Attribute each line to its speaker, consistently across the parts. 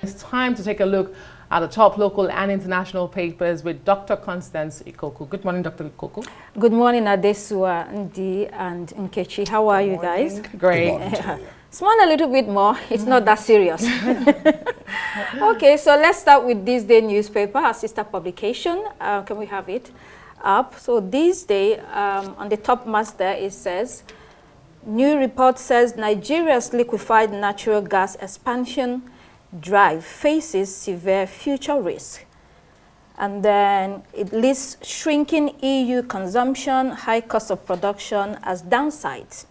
Speaker 1: It's time to take a look at the top local and international papers with Dr. Constance Ikoku. Good morning, Dr. Ikoku.
Speaker 2: Good morning, Adesua, Ndi, and Nkechi. How are you guys?
Speaker 1: Great.
Speaker 2: Smile a little bit more. It's not that serious. Okay, so let's start with this day newspaper, our sister publication. Can we have it up? So this day, on the top mass there, it says, new report says Nigeria's liquefied natural gas expansion drive faces severe future risk. And then it lists shrinking EU consumption, high cost of production as downsides.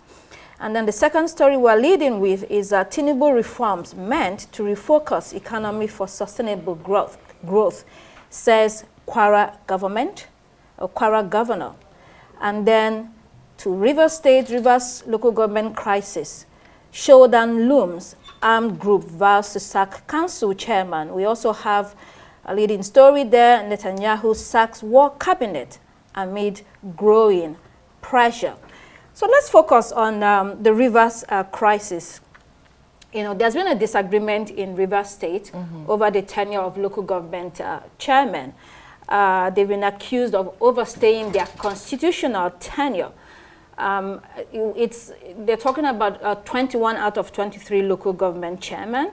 Speaker 2: And then the second story we're leading with is Tinubu reforms meant to refocus economy for sustainable growth, says Kwara government, or Kwara governor. And then to Rivers local government crisis. Showdown Looms, armed group vows to sack council chairman. We also have a leading story there, Netanyahu sacks war cabinet amid growing pressure. So let's focus on the Rivers crisis. You know, there's been a disagreement in Rivers State over the tenure of local government chairmen. They've been accused of overstaying their constitutional tenure. They're talking about 21 out of 23 local government chairmen.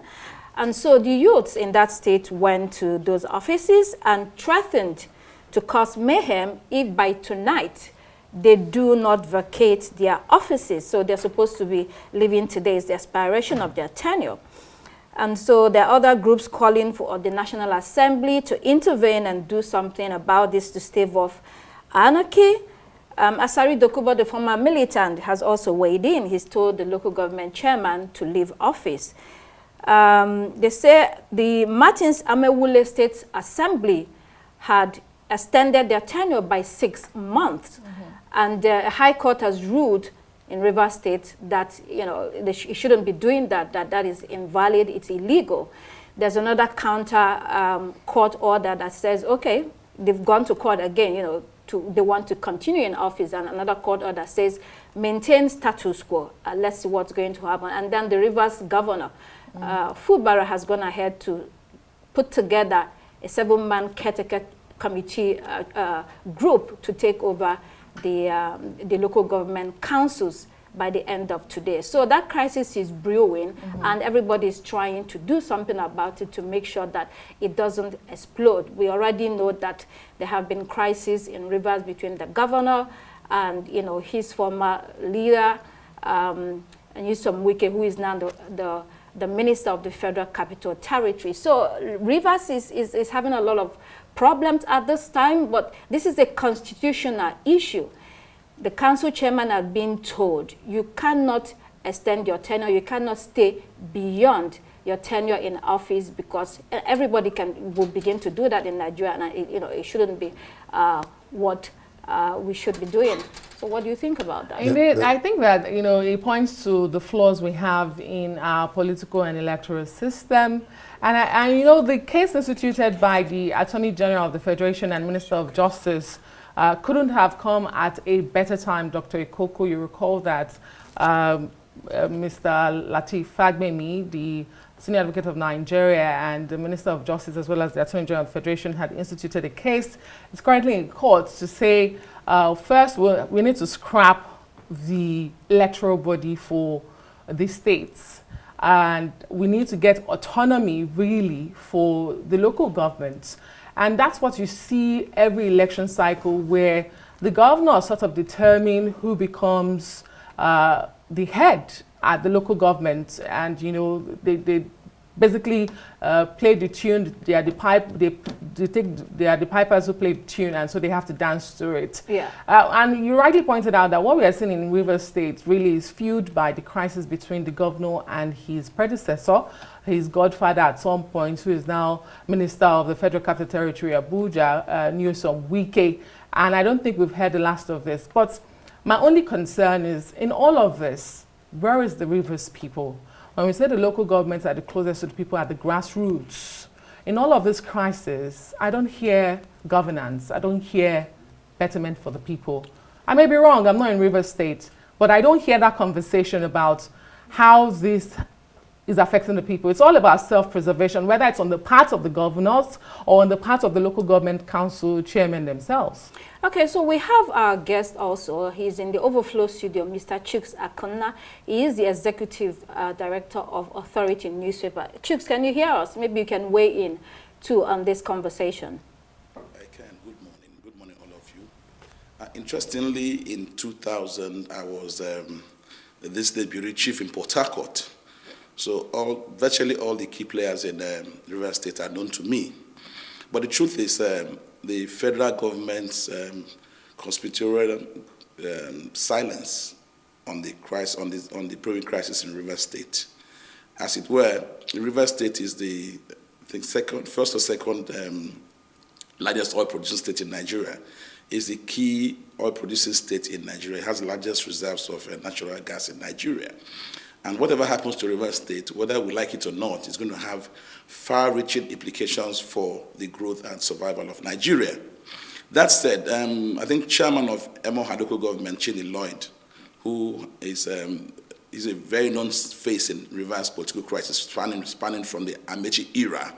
Speaker 2: And so the youths in that state went to those offices and threatened to cause mayhem if by tonight they do not vacate their offices. So they're supposed to be leaving today is the expiration of their tenure. And so there are other groups calling for the National Assembly to intervene and do something about this to stave off anarchy. Asari Dokubo, the former militant, has also weighed in. He's told the local government chairman to leave office. They say the Martins Amewule State Assembly had extended their tenure by 6 months. And the High Court has ruled in Rivers State that, you know, it shouldn't be doing that, that is invalid, it's illegal. There's another counter court order that says, okay, they've gone to court again, you know, they want to continue in office, and another court order says maintain status quo. Let's see what's going to happen. And then the Rivers governor, Fubara, has gone ahead to put together a 7-man caretaker committee group to take over the local government councils by the end of today. So that crisis is brewing, and everybody is trying to do something about it to make sure that it doesn't explode. We already know that there have been crises in Rivers between the governor and, you know, his former leader, and Nyesom Wike, who is now the minister of the Federal Capital Territory. So Rivers is having a lot of problems at this time, but this is a constitutional issue. The council chairman has been told you cannot extend your tenure, you cannot stay beyond your tenure in office, because everybody will begin to do that in Nigeria, and it shouldn't be what we should be doing. So what do you think about that?
Speaker 1: Indeed, I think that, you know, it points to the flaws we have in our political and electoral system. And you know, the case instituted by the Attorney General of the Federation and Minister of Justice couldn't have come at a better time, Dr. Ikoku. You recall that Mr. Lateef Fagbemi, the Senior Advocate of Nigeria, and the Minister of Justice, as well as the Attorney General of the Federation, had instituted a case. It's currently in court to say, first, we need to scrap the electoral body for the states. And we need to get autonomy, really, for the local governments. And that's what you see every election cycle, where the governor sort of determine who becomes the head at the local government. And, you know, they basically play the tune. They are the pipers who play the tune, and so they have to dance to it.
Speaker 2: Yeah.
Speaker 1: And you rightly pointed out that what we are seeing in Rivers State really is fueled by the crisis between the governor and his predecessor, his godfather at some point, who is now Minister of the Federal Capital Territory, Abuja, Nyesom Wike. And I don't think we've heard the last of this. But my only concern is, in all of this, where is the Rivers people? When we say the local governments are the closest to the people at the grassroots, in all of this crisis, I don't hear governance. I don't hear betterment for the people. I may be wrong, I'm not in Rivers State, but I don't hear that conversation about how this is affecting the people. It's all about self-preservation, whether it's on the part of the governors or on the part of the local government council chairmen themselves.
Speaker 2: Okay, so we have our guest also. He's in the Overflow studio, Mr. Chuks Akunna. He is the executive director of Authority newspaper. Chuks, can you hear us? Maybe you can weigh in too on this conversation.
Speaker 3: I can. Good morning. Good morning, all of you. Interestingly, in 2000, I was this deputy chief in Port Harcourt. So virtually all the key players in River State are known to me. But the truth is, the federal government's conspiratorial silence on the crisis, on the brewing crisis in River State. As it were, River State is the first or second largest oil producing state in Nigeria. Is the key oil producing state in Nigeria. It has the largest reserves of natural gas in Nigeria. And whatever happens to River State, whether we like it or not, is going to have far-reaching implications for the growth and survival of Nigeria. That said, I think Chairman of Herbal government, Chinny Lloyd, who is a very known face in River's political crisis, spanning from the Amechi era.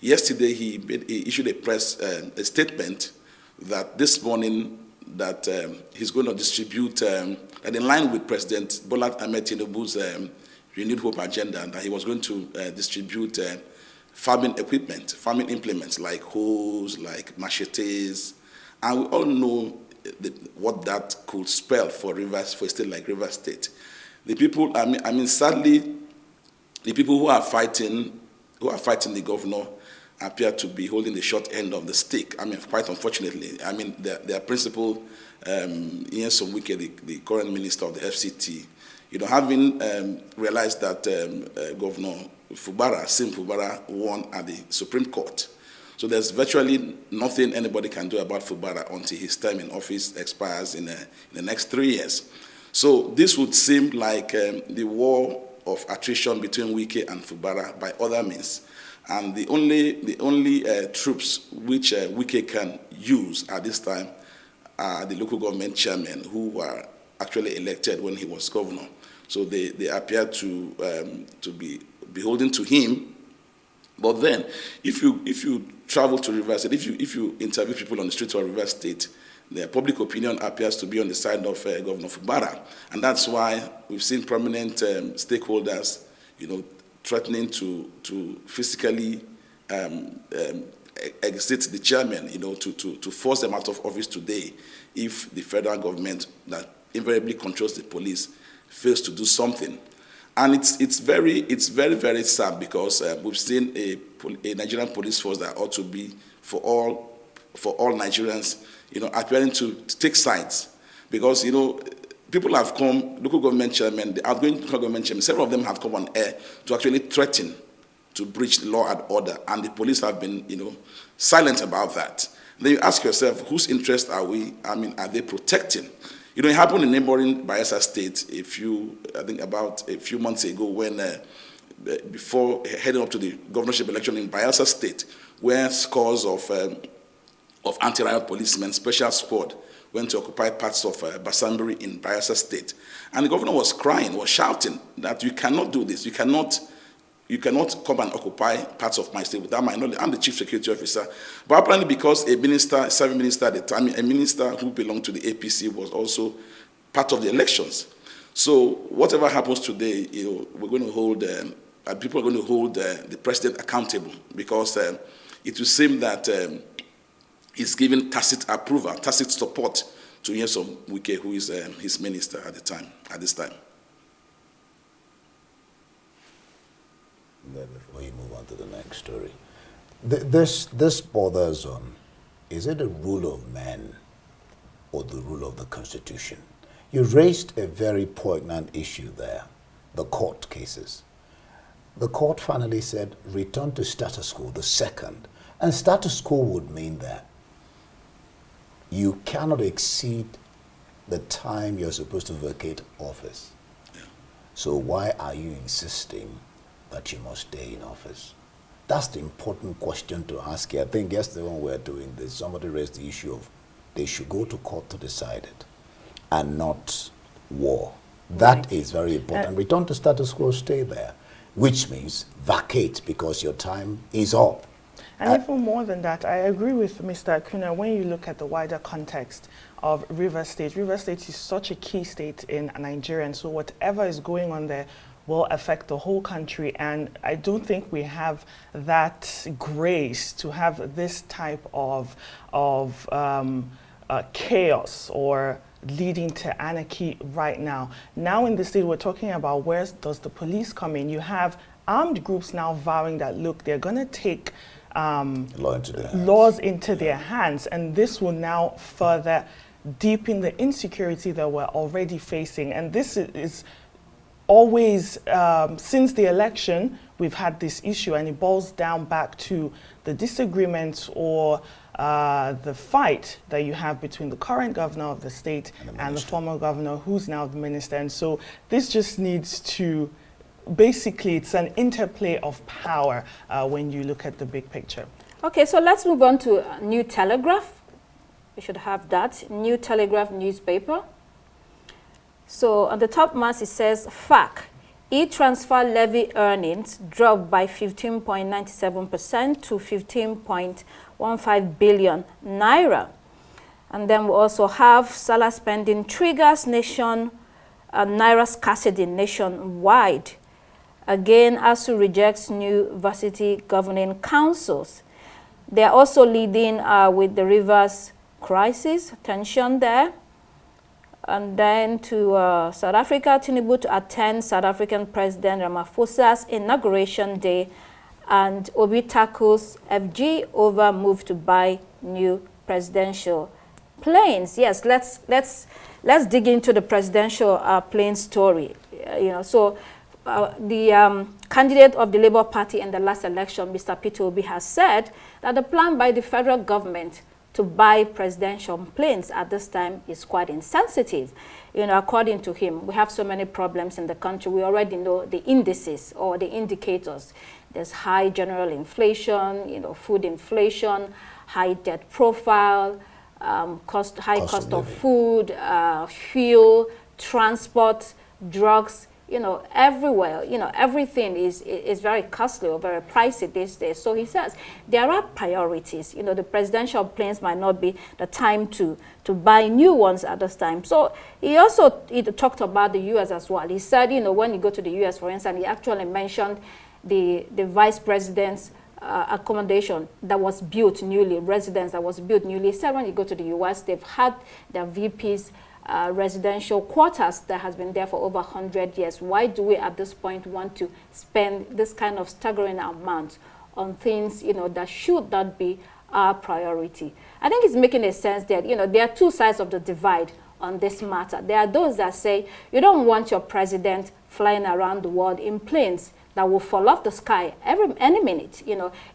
Speaker 3: Yesterday, he issued a statement that this morning that he's going to distribute, and in line with President Bola Ahmed Tinubu's renewed hope agenda, that he was going to distribute farming equipment, farming implements like hoes, like machetes, and we all know what that could spell for a state like River State. The people, sadly, the people who are fighting the governor appear to be holding the short end of the stick. Quite unfortunately. Their principal, Nyesom Wike, the current minister of the FCT, having realized that Governor Sim Fubara won at the Supreme Court. So there's virtually nothing anybody can do about Fubara until his time in office expires in the next 3 years. So this would seem like the war of attrition between Wike and Fubara by other means. And the only troops which Wike can use at this time are the local government chairmen who were actually elected when he was governor. So they appear to be beholden to him. But then, if you travel to River State, if you interview people on the streets of River State, the public opinion appears to be on the side of Governor Fubara, and that's why we've seen prominent stakeholders, threatening to physically exit the chairman, to force them out of office today if the federal government that invariably controls the police fails to do something. And it's very, very sad because we've seen a Nigerian police force that ought to be for all Nigerians, appearing to take sides. Because, people have come, local government chairmen, the outgoing local government chairmen, several of them have come on air to actually threaten to breach the law and order, and the police have been, silent about that. Then you ask yourself, whose interest are are they protecting? It happened in neighboring Bayelsa State about a few months ago when, before heading up to the governorship election in Bayelsa State, where scores of anti-riot policemen, special squad, went to occupy parts of Basambari in Bayelsa State. And the governor was crying, was shouting that you cannot do this. You cannot come and occupy parts of my state without my knowledge. I'm the chief security officer. But apparently because a serving minister at the time, a minister who belonged to the APC was also part of the elections. So whatever happens today, we're going to hold, people are going to hold the president accountable because it will seem that he's given tacit approval, tacit support to Nyesom Wike, who is his minister at this time.
Speaker 4: Before you move on to the next story, this borders on, is it the rule of man or the rule of the Constitution? You raised a very poignant issue there, the court cases. The court finally said, return to status quo, the second. And status quo would mean that you cannot exceed the time you're supposed to vacate office.
Speaker 3: Yeah.
Speaker 4: So why are you insisting that you must stay in office? That's the important question to ask here. I think yesterday when we were doing this, somebody raised the issue of they should go to court to decide it and not war. That is very important. Return to status quo, stay there. which means vacate because your time is up.
Speaker 5: And even more than that, I agree with Mr. Akunna when you look at the wider context of Rivers State. Rivers State is such a key state in Nigeria, and so whatever is going on there will affect the whole country. And I don't think we have that grace to have this type of chaos or leading to anarchy right now. Now in the state, we're talking about where does the police come in? You have armed groups now vowing that, look, they're going to take laws into their hands, and this will now further deepen the insecurity that we're already facing. And this is always, since the election, we've had this issue, and it boils down back to the disagreements or the fight that you have between the current governor of the state and the former governor, who's now the minister. And so this just needs to, basically, it's an interplay of power when you look at the big picture.
Speaker 2: Okay, so let's move on to New Telegraph. We should have that. New Telegraph newspaper. So on the top mass it says, FAC, e-transfer levy earnings dropped by 15.97% to 15.15 billion naira. And then we also have Salah spending triggers naira scarcity nationwide. Again, ASU rejects new varsity governing councils. They are also leading with the Rivers crisis, tension there. And then to South Africa, Tinubu to attend South African President Ramaphosa's inauguration day, and Obi tackles FG over move to buy new presidential planes. Yes, let's dig into the presidential plane story. The candidate of the Labour Party in the last election, Mr. Peter Obi, has said that the plan by the federal government to buy presidential planes at this time is quite insensitive. According to him, we have so many problems in the country. We already know the indices or the indicators. There's high general inflation, food inflation, high debt profile, high cost of food, fuel, transport, drugs. Everywhere, everything is very costly or very pricey these days. So he says there are priorities. The presidential planes might not be the time to buy new ones at this time. So he talked about the U.S. as well. He said, when you go to the U.S., for instance, he actually mentioned the vice president's accommodation that was built newly, residence that was built newly. He said when you go to the U.S., they've had their VPs residential quarters that has been there for over 100 years. Why do we at this point want to spend this kind of staggering amount on things, that should not be our priority? I think it's making a sense that, there are two sides of the divide on this matter. There are those that say you don't want your president flying around the world in planes that will fall off the sky any minute.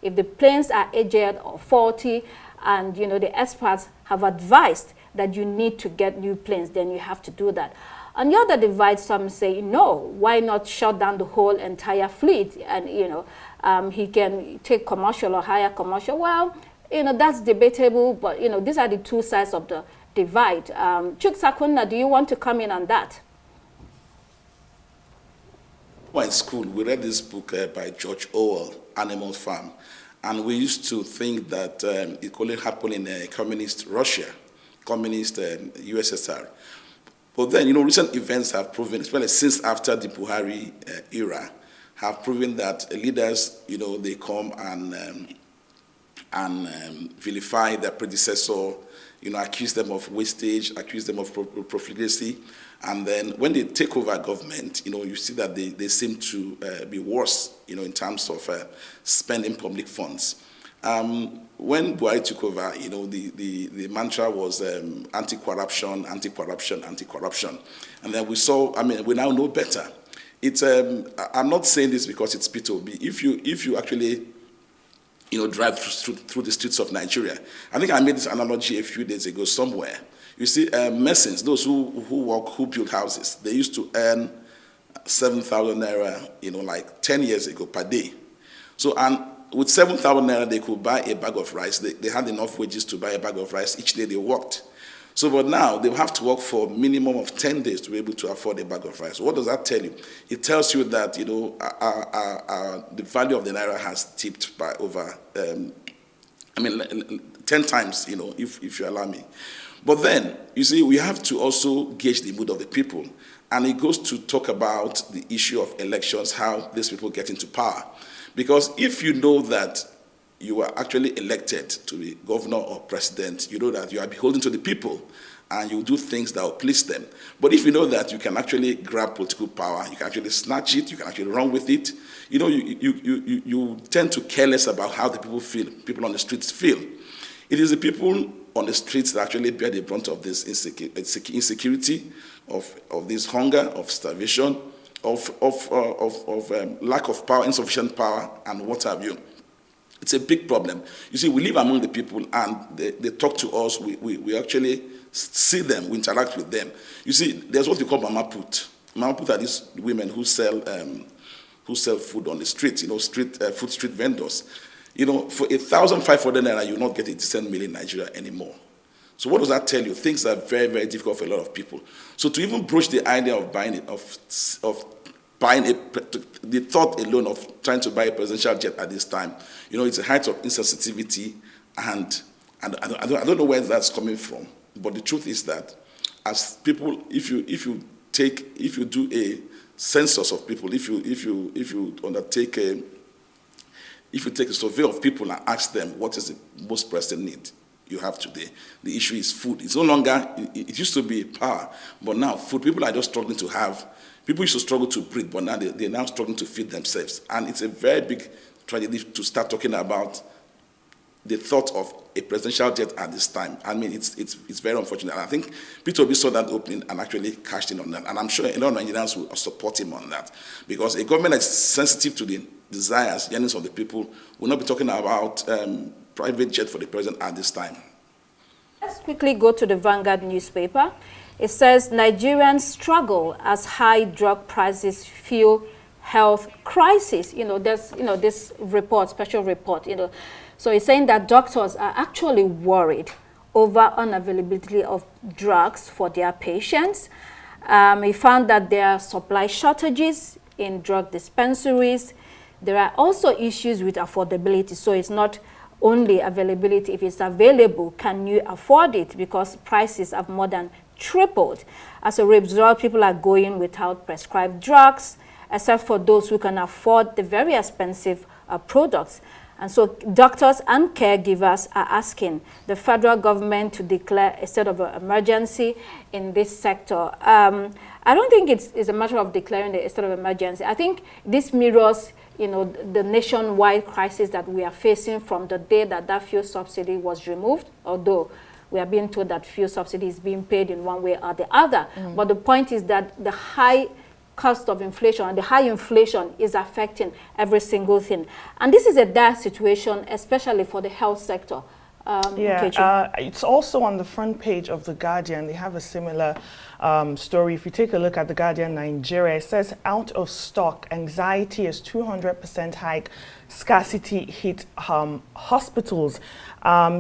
Speaker 2: If the planes are aged or faulty, and the experts have advised that you need to get new planes, then you have to do that. On the other divide, some say, no, why not shut down the whole entire fleet? And, he can take commercial or hire commercial. Well, that's debatable, but, these are the two sides of the divide. Akunna, do you want to come in on that?
Speaker 3: Well, in school, we read this book by George Orwell, Animal Farm. And we used to think that it could only happen in communist Russia, communist USSR. But then, recent events have proven, especially since after the Buhari era, have proven that leaders, they come and vilify their predecessor, accuse them of wastage, accuse them of profligacy. And then when they take over government, you see that they seem to be worse, in terms of spending public funds. When Buhari took over, the mantra was anti-corruption, anti-corruption, anti-corruption. And then we now know better. It's I'm not saying this because it's Peter Obi. If you actually drive through the streets of Nigeria, I think I made this analogy a few days ago somewhere. You see, masons, those who build houses, they used to earn 7,000 naira, like 10 years ago per day. So, and with 7,000 naira, they could buy a bag of rice. They had enough wages to buy a bag of rice each day they worked. So, but now they have to work for a minimum of 10 days to be able to afford a bag of rice. What does that tell you? It tells you that, the value of the naira has tipped by over, 10 times, if you allow me. But then, you see, we have to also gauge the mood of the people. And it goes to talk about the issue of elections, how these people get into power. Because if you know that you are actually elected to be governor or president, you know that you are beholden to the people and you do things that will please them. But if you know that you can actually grab political power, you can actually snatch it, you can actually run with it, you tend to care less about how the people feel, people on the streets feel. It is the people on the streets that actually bear the brunt of this insecurity, of this hunger, of starvation, of lack of power, insufficient power, and what have you. It's a big problem. You see, we live among the people, and they talk to us. We actually see them, we interact with them. You see, there's what we call mama put. Mama put are these women who sell food on the street, street vendors. For 1,500 naira, you will not get a decent meal in Nigeria anymore. So what does that tell you? Things are very, very difficult for a lot of people. So to even broach the idea of the thought alone of trying to buy a presidential jet at this time, it's a height of insensitivity, and I don't know where that's coming from. But the truth is that as people, if you do a census of people, if you take a survey of people and ask them what is the most pressing need you have today, the issue is food. It's no longer, it used to be power, but now food, people are just struggling to have. People used to struggle to breathe, but now they're now struggling to feed themselves. And it's a very big tragedy to start talking about the thought of a presidential jet at this time. I mean, it's very unfortunate. And I think Peter Obi saw that opening and actually cashed in on that. And I'm sure a lot of Nigerians will support him on that. Because a government that's sensitive to the desires, yearnings of the people will not be talking about private jet for the president at this time.
Speaker 2: Let's quickly go to the Vanguard newspaper. It says Nigerians struggle as high drug prices fuel health crisis. There's this report, special report. So it's saying that doctors are actually worried over unavailability of drugs for their patients. He found that there are supply shortages in drug dispensaries. There are also issues with affordability. So it's not only availability. If it's available, can you afford it? Because prices have more than tripled. As a result, people are going without prescribed drugs, except for those who can afford the very expensive products. And so doctors and caregivers are asking the federal government to declare a state of emergency in this sector. I don't think it's a matter of declaring a state of emergency. I think this mirrors the nationwide crisis that we are facing from the day that fuel subsidy was removed, although we are being told that fuel subsidy is being paid in one way or the other. But the point is that the high cost of inflation and the high inflation is affecting every single thing. And this is a dire situation, especially for the health sector.
Speaker 5: It's also on the front page of The Guardian. They have a similar story. If you take a look at The Guardian Nigeria, it says out of stock, anxiety is 200% hike, scarcity hit hospitals.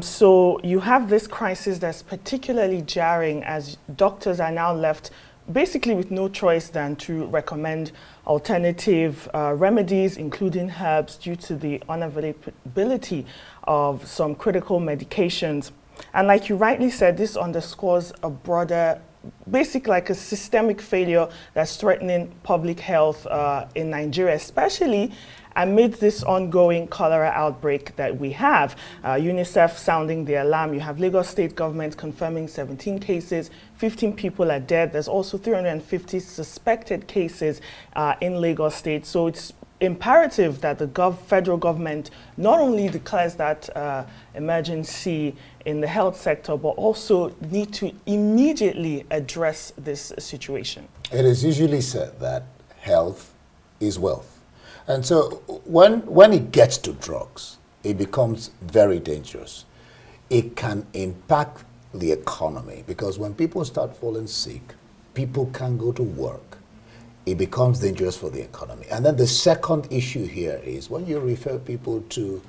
Speaker 5: So you have this crisis that's particularly jarring as doctors are now left basically with no choice than to recommend alternative remedies, including herbs, due to the unavailability of some critical medications. And like you rightly said, this underscores a broader, basically like a systemic failure that's threatening public health in Nigeria, especially amid this ongoing cholera outbreak that we have. UNICEF sounding the alarm. You have Lagos State government confirming 17 cases, 15 people are dead. There's also 350 suspected cases in Lagos State. So it's imperative that the federal government not only declares that emergency in the health sector, but also need to immediately address this situation.
Speaker 4: It is usually said that health is wealth. And so when it gets to drugs, it becomes very dangerous. It can impact the economy because when people start falling sick, people can't go to work. It becomes dangerous for the economy. And then the second issue here is when you refer people to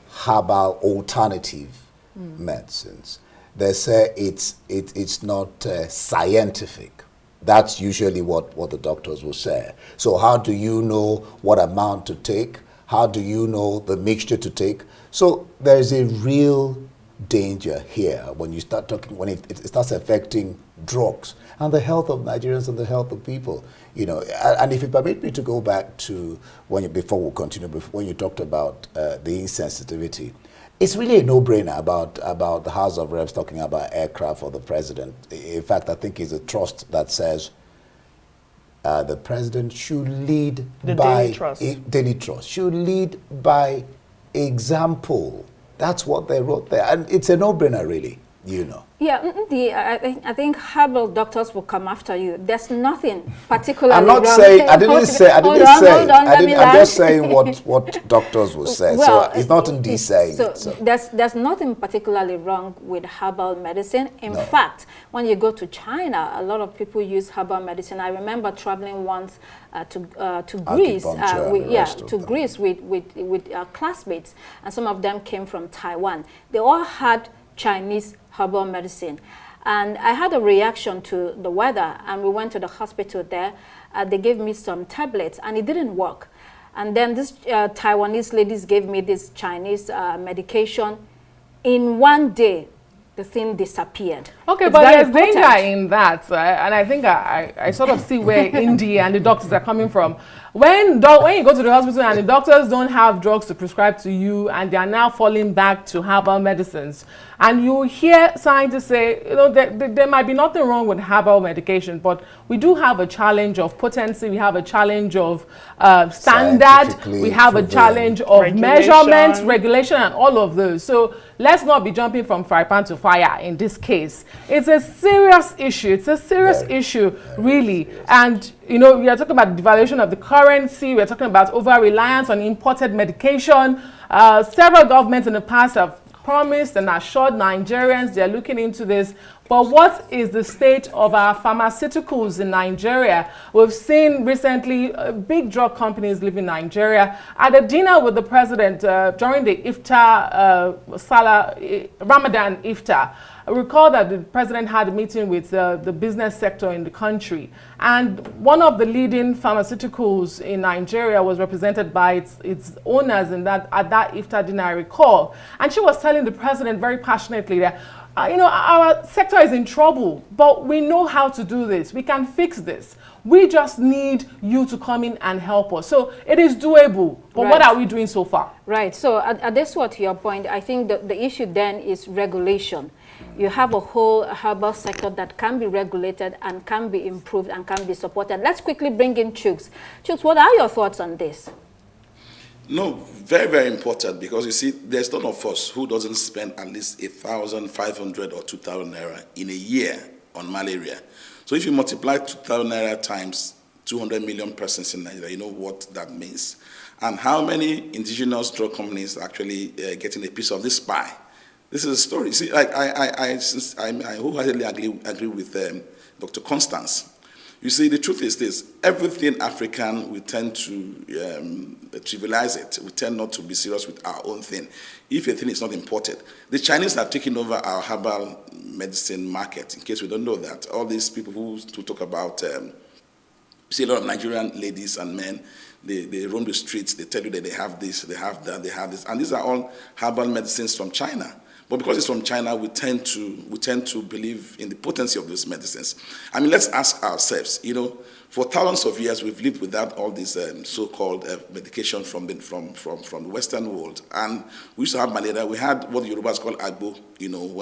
Speaker 4: herbal alternative medicines, they say it's not scientific. That's usually what the doctors will say. So how do you know what amount to take? How do you know the mixture to take? So there's a real danger here when you start talking, when it starts affecting drugs and the health of Nigerians and the health of people. You know, and if you permit me to go back to before we continue, when you talked about the insensitivity, it's really a no-brainer about the House of Reps talking about aircraft for the president. In fact, I think it's a trust that says the president should lead by daily trust should lead by example. That's what they wrote there, and it's a no-brainer, really. You know.
Speaker 2: Yeah, I think Herbal doctors will come after you. There's nothing particularly
Speaker 4: I'm not
Speaker 2: wrong.
Speaker 4: saying, I didn't say,
Speaker 2: hold on,
Speaker 4: I'm just saying what doctors will say.
Speaker 2: Well,
Speaker 4: so it's not in these saying.
Speaker 2: So there's nothing particularly wrong with herbal medicine. In fact, when you go to China, a lot of people use herbal medicine. I remember traveling once to Greece, Greece with classmates, and some of them came from Taiwan. They all had Chinese herbal medicine, and I had a reaction to the weather, and we went to the hospital there. They gave me some tablets and it didn't work, and then this Taiwanese ladies gave me this Chinese medication. In one day the thing disappeared.
Speaker 1: Okay,
Speaker 2: It's
Speaker 1: but
Speaker 2: very
Speaker 1: there's danger
Speaker 2: potent.
Speaker 1: in that, and I think I sort of see where India and the doctors are coming from. When you go to the hospital and the doctors don't have drugs to prescribe to you, and they are now falling back to herbal medicines, and you hear scientists say, you know, there might be nothing wrong with herbal medication, but we do have a challenge of potency, we have a challenge of standard, we have a challenge of measurements, regulation, and all of those. So let's not be jumping from fry pan to fire in this case. It's a serious issue. It's a serious issue, really. And, you know, we are talking about the devaluation of the currency. We're talking about over-reliance on imported medication. Several governments in the past have promised and assured Nigerians they're looking into this. But what is the state of our pharmaceuticals in Nigeria? We've seen recently big drug companies leaving Nigeria. At a dinner with the president during the Iftar, Ramadan Iftar, I recall that the president had a meeting with the business sector in the country. And one of the leading pharmaceuticals in Nigeria was represented by its owners at that Iftar dinner, I recall. And she was telling the president very passionately that, you know, our sector is in trouble, but we know how to do this. We can fix this. We just need you to come in and help us. So it is doable, but what are we doing so far?
Speaker 2: Right. So that's what your point. I think the issue then is regulation. You have a whole herbal sector that can be regulated and can be improved and can be supported. Let's quickly bring in Chuks. Chuks, what are your thoughts on this?
Speaker 3: No, very, very important, because you see, there's none of us who doesn't spend at least 1,500 or 2,000 naira in a year on malaria. So if you multiply 2,000 naira times 200 million persons in Nigeria, you know what that means. And how many indigenous drug companies are actually getting a piece of this pie. This is a story. See, like I wholeheartedly agree with Dr. Constance. You see, the truth is this: everything African, we tend to trivialize it. We tend not to be serious with our own thing. If a thing is not imported, the Chinese have taken over our herbal medicine market. In case we don't know that, all these people who talk about, see a lot of Nigerian ladies and men. They roam the streets. They tell you that they have this, they have that, they have this, and these are all herbal medicines from China. But because it's from China, we tend to believe in the potency of those medicines. I mean, let's ask ourselves. You know, for thousands of years, we've lived without all this so-called medication from the Western world, and we used to have malaria. We had what the Yorubas call agbo. You know,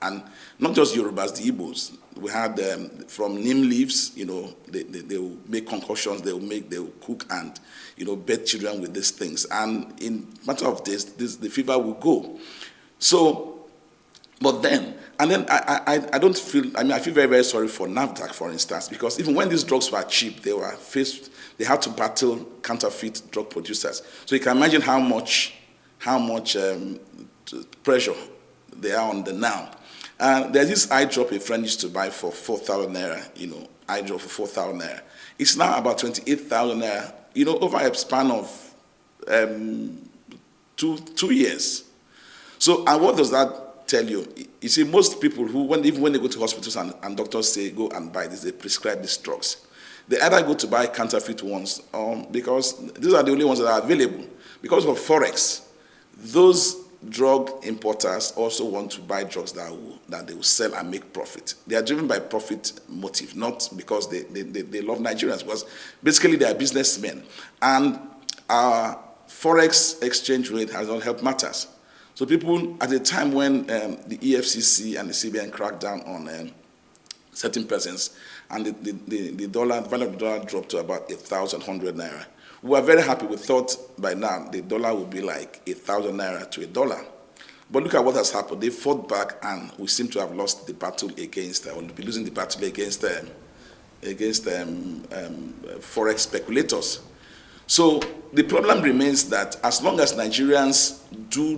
Speaker 3: and not just Yorubas, the Igbos. We had from neem leaves. You know, they will make concoctions. They will cook and, you know, bathe children with these things. And in matter of days, the fever will go. So, but then, and then I don't feel, I mean, I feel very, very sorry for NAFDAC, for instance, because even when these drugs were cheap, they had to battle counterfeit drug producers. So you can imagine how much pressure they are under now. There's this eye drop a friend used to buy for 4,000 naira, you know, eye drop for 4,000 naira. It's now about 28,000 naira, you know, over a span of 2 years. So, and what does that tell you. You see, most people who, even when they go to hospitals and doctors say, go and buy this, they prescribe these drugs. They either go to buy counterfeit ones because these are the only ones that are available. Because of Forex, those drug importers also want to buy drugs that they will sell and make profit. They are driven by profit motive, not because they love Nigerians, because basically they are businessmen. And our Forex exchange rate has not helped matters. So people, at a time when the EFCC and the CBN cracked down on certain persons, and the value of the dollar dropped to about 1,100 naira. We were very happy. We thought by now the dollar would be like 1,000 naira to $1. But look at what has happened. They fought back, and we seem to have lost the battle against, or be losing the battle against forex speculators. So the problem remains that as long as Nigerians do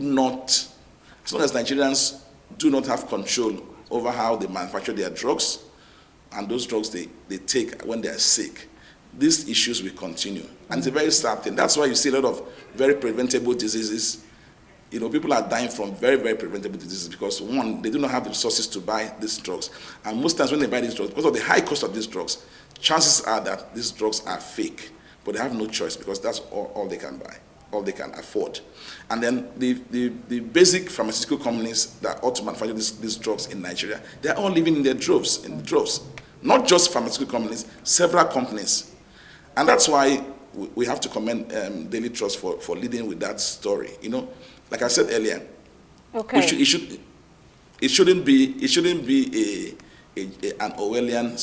Speaker 3: not have control over how they manufacture their drugs, and those drugs they take when they are sick, these issues will continue. And it's a very sad thing. That's why you see a lot of very preventable diseases. You know, people are dying from very, very preventable diseases because, one, they do not have the resources to buy these drugs. And most times when they buy these drugs, because of the high cost of these drugs, chances are that these drugs are fake. But they have no choice because that's all they can buy, all they can afford. And then the basic pharmaceutical companies that ought to manufacture these drugs in Nigeria, they're all living in their droves, Not just pharmaceutical companies, several companies. And that's why we have to commend Daily Trust for leading with that story. You know, like I said earlier,
Speaker 2: okay.
Speaker 3: It shouldn't be an Orwellian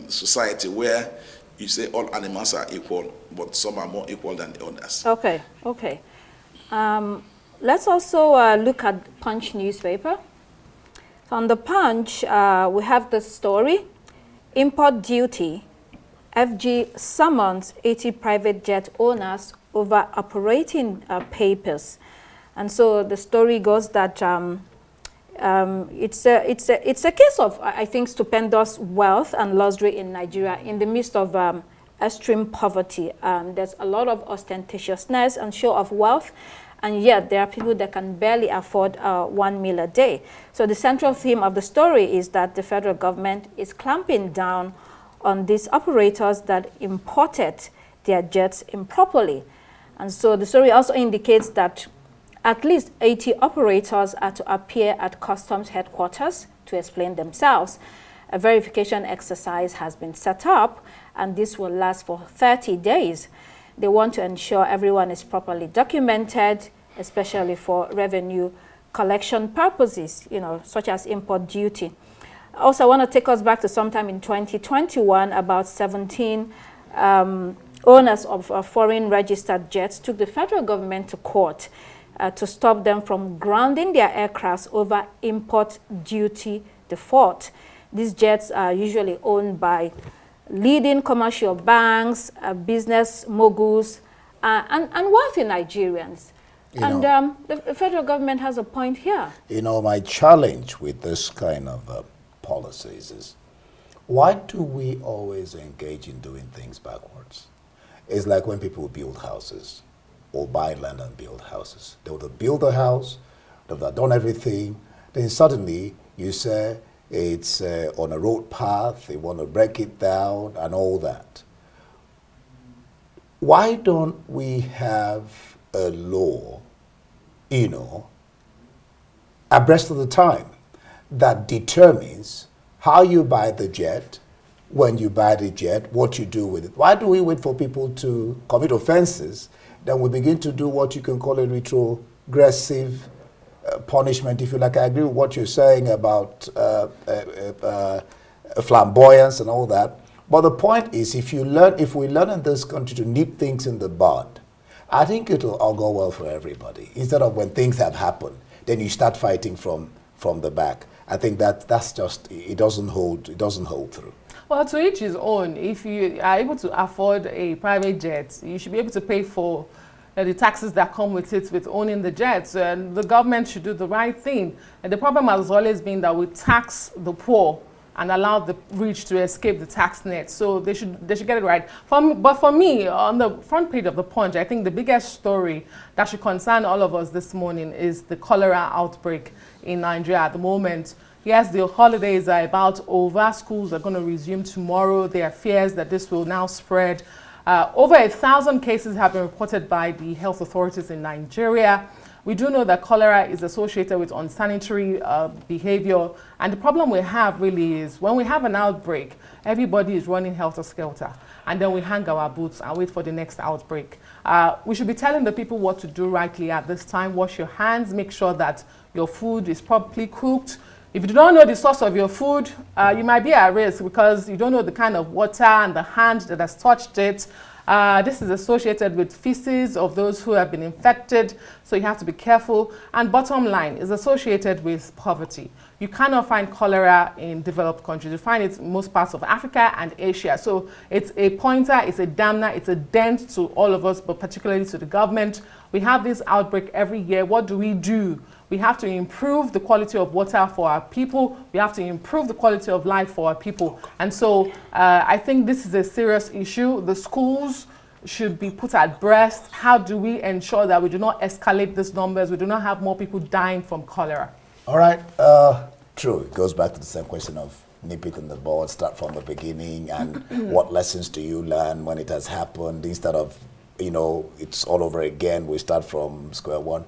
Speaker 3: society where you say all animals are equal, but some are more equal than the others.
Speaker 2: Okay. Let's also look at Punch newspaper. So on the Punch, we have the story, import duty. FG summons 80 private jet owners over operating papers. And so the story goes that it's a case of, I think, stupendous wealth and luxury in Nigeria in the midst of extreme poverty. There's a lot of ostentatiousness and show of wealth, and yet there are people that can barely afford 1 meal a day. So the central theme of the story is that the federal government is clamping down on these operators that imported their jets improperly. And so the story also indicates that at least 80 operators are to appear at customs headquarters to explain themselves. A verification exercise has been set up, and this will last for 30 days. They want to ensure everyone is properly documented, especially for revenue collection purposes, you know, such as import duty. Also, I want to take us back to sometime in 2021, about 17 owners of foreign registered jets took the federal government to court to stop them from grounding their aircrafts over import duty default. These jets are usually owned by leading commercial banks, business moguls, and wealthy Nigerians. The federal government has a point here.
Speaker 4: You know, my challenge with this kind of policies is, why do we always engage in doing things backwards? It's like when people build houses or buy land and build houses. They would build a house, they would have done everything, then suddenly you say it's on a road path, they want to break it down and all that. Why don't we have a law, you know, abreast of the time, that determines how you buy the jet, when you buy the jet, what you do with it? Why do we wait for people to commit offenses? Then we begin to do what you can call a retrogressive punishment, if you like. I agree with what you're saying about flamboyance and all that. But the point is, if we learn in this country to nip things in the bud, I think it'll all go well for everybody. Instead of when things have happened, then you start fighting from the back. I think that's just, it doesn't hold through.
Speaker 1: Well, to each his own. If you are able to afford a private jet, you should be able to pay for the taxes that come with it, with owning the jets. And the government should do the right thing. And the problem has always been that we tax the poor and allow the rich to escape the tax net. So they should get it right. But for me, on the front page of the Punch, I think the biggest story that should concern all of us this morning is the cholera outbreak in Nigeria at the moment. Yes, the holidays are about over. Schools are going to resume tomorrow. There are fears that this will now spread. Over 1,000 cases have been reported by the health authorities in Nigeria. We do know that cholera is associated with unsanitary behavior. And the problem we have really is when we have an outbreak, everybody is running helter-skelter. And then we hang our boots and wait for the next outbreak. We should be telling the people what to do rightly at this time. Wash your hands, make sure that your food is properly cooked. If you do not know the source of your food, you might be at risk because you don't know the kind of water and the hand that has touched it. This is associated with feces of those who have been infected, so you have to be careful. And bottom line, is associated with poverty. You cannot find cholera in developed countries. You find it in most parts of Africa and Asia. So it's a pointer, it's a damner, it's a dent to all of us, but particularly to the government. We have this outbreak every year. What do? We have to improve the quality of water for our people. We have to improve the quality of life for our people. And so I think this is a serious issue. The schools should be put at rest. How do we ensure that we do not escalate these numbers? We do not have more people dying from cholera.
Speaker 4: All right. True. It goes back to the same question of nip it in the bud, start from the beginning, and what lessons do you learn when it has happened instead of, it's all over again. We start from square one.